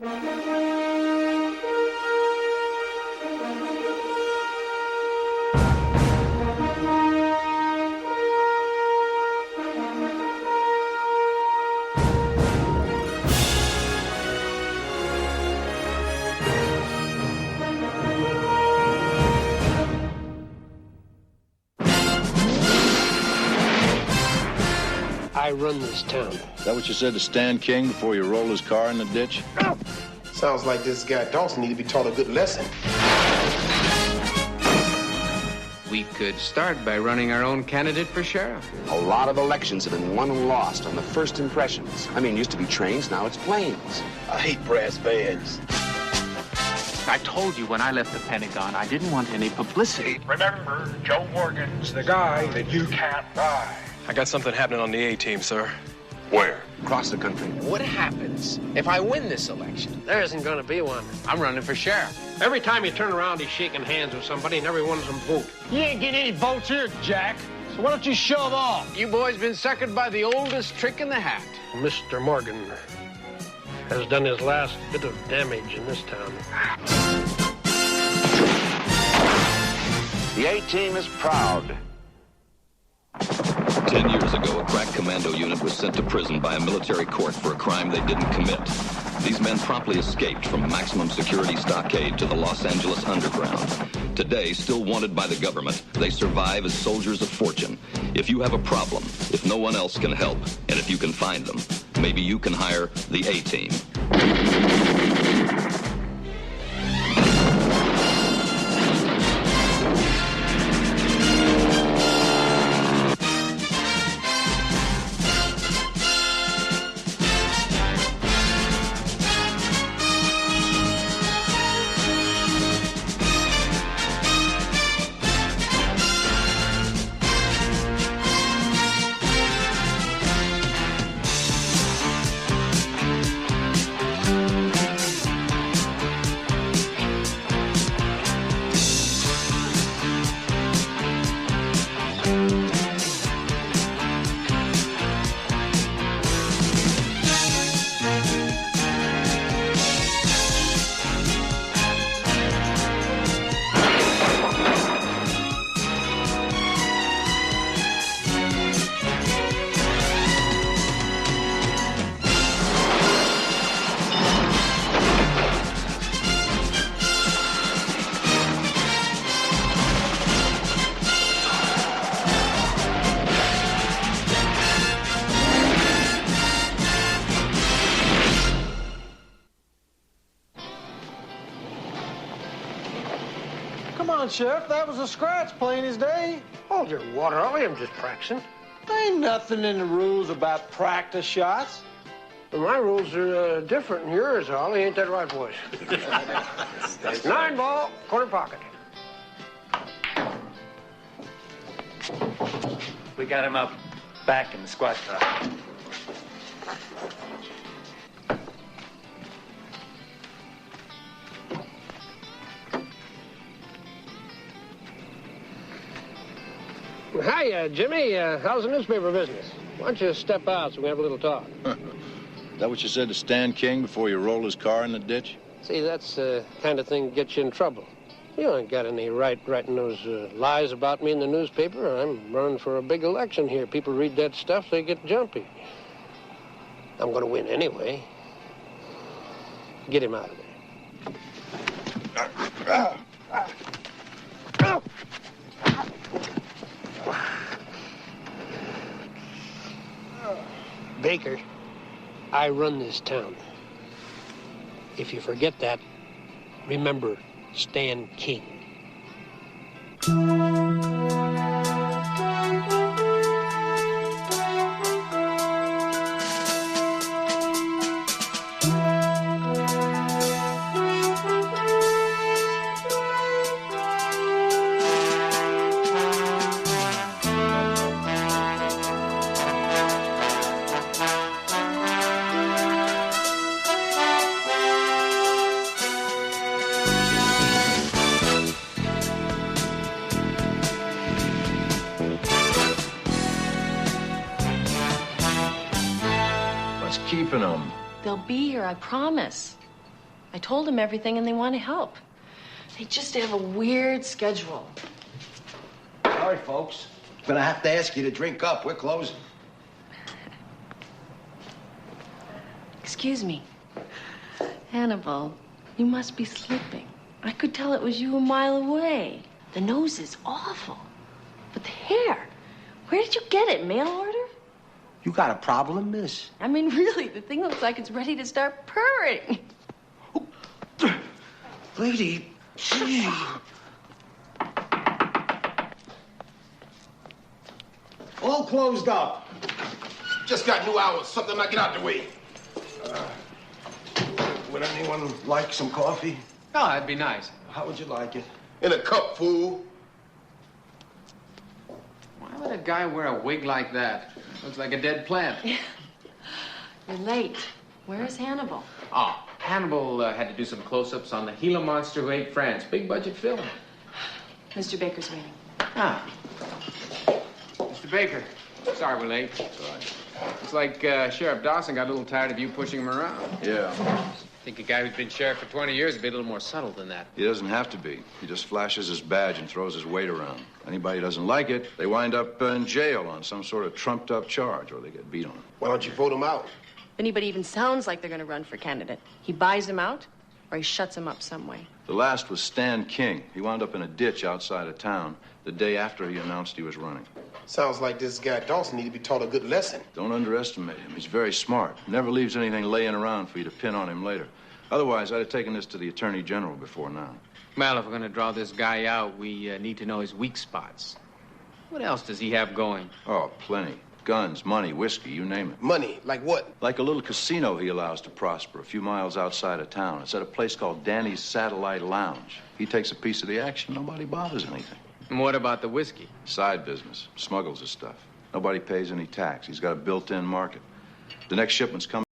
I run this town. Is that what you said to Stan King before you rolled his car in the ditch? Sounds like this guy Dawson need to be taught a good lesson. We could start by running our own candidate for sheriff. A lot of elections have been won and lost on the first impressions. I mean, it used to be trains, now it's planes. I hate brass bands. I told you when I left the Pentagon, I didn't want any publicity. Remember, Joe Morgan's the guy that you can't buy. I got something happening on the A-team, sir. Where? Across the country. What happens if I win this election? There isn't going to be one. I'm running for sheriff. Every time you turn around, he's shaking hands with somebody, and every one of them vote. You ain't getting any votes here, Jack. So why don't you shove off? You boys been suckered by the oldest trick in the hat. Mr. Morgan has done his last bit of damage in this town. The A-team is proud. 10 years ago, a crack commando unit was sent to prison by a military court for a crime they didn't commit. These men promptly escaped from a maximum security stockade to the Los Angeles underground. Today, still wanted by the government, they survive as soldiers of fortune. If you have a problem, if no one else can help, and if you can find them, maybe you can hire the A-team. Sheriff, that was a scratch plain as day. Hold your water, Ollie. I'm just practicing. Ain't nothing in the rules about practice shots. Well, my rules are different than yours, Ollie. Ain't that right, boys? 9 ball, corner pocket. We got him up back in the squat car. Hi, Jimmy. How's the newspaper business? Why don't you step out so we can have a little talk? Is that what you said to Stan King before you rolled his car in the ditch? See, that's the kind of thing that gets you in trouble. You ain't got any right writing those lies about me in the newspaper. I'm running for a big election here. People read that stuff, they get jumpy. I'm going to win anyway. Get him out of there. Baker, I run this town. If you forget that, remember Stan King. Keeping them. They'll be here, I promise. I told them everything and they want to help. They just have a weird schedule. Sorry, folks. I'm gonna have to ask you to drink up. We're closing. Excuse me. Hannibal, you must be slipping. I could tell it was you a mile away. The nose is awful. But the hair, where did you get it? Mail order? You got a problem, miss? I mean, really, the thing looks like it's ready to start purring. Lady, gee. All closed up. Just got new hours. Something I get out the way. Would anyone like some coffee? Oh, that'd be nice. How would you like it? In a cup, fool. Why would a guy wear a wig like that? Looks like a dead plant. You're late. Where's Hannibal? Oh, Hannibal had to do some close-ups on the Gila monster who ate France. Big budget film. Mr. Baker's waiting. Ah. Mr. Baker, sorry we're late. It's all right. It's like Sheriff Dawson got a little tired of you pushing him around. Yeah. I think a guy who's been sheriff for 20 years would be a little more subtle than that. He doesn't have to be. He just flashes his badge and throws his weight around. Anybody who doesn't like it, they wind up in jail on some sort of trumped-up charge, or they get beat on. Why don't you vote him out? If anybody even sounds like they're going to run for candidate, he buys them out or he shuts them up some way. The last was Stan King. He wound up in a ditch outside of town the day after he announced he was running. Sounds like this guy Dawson need to be taught a good lesson. Don't underestimate him. He's very smart. Never leaves anything laying around for you to pin on him later. Otherwise, I'd have taken this to the Attorney General before now. Well, if we're going to draw this guy out, we need to know his weak spots. What else does he have going? Oh, plenty. Guns, money, whiskey, you name it. Money? Like what? Like a little casino he allows to prosper a few miles outside of town. It's at a place called Danny's Satellite Lounge. He takes a piece of the action, nobody bothers anything. And what about the whiskey? Side business. Smuggles his stuff. Nobody pays any tax. He's got a built-in market. The next shipment's coming.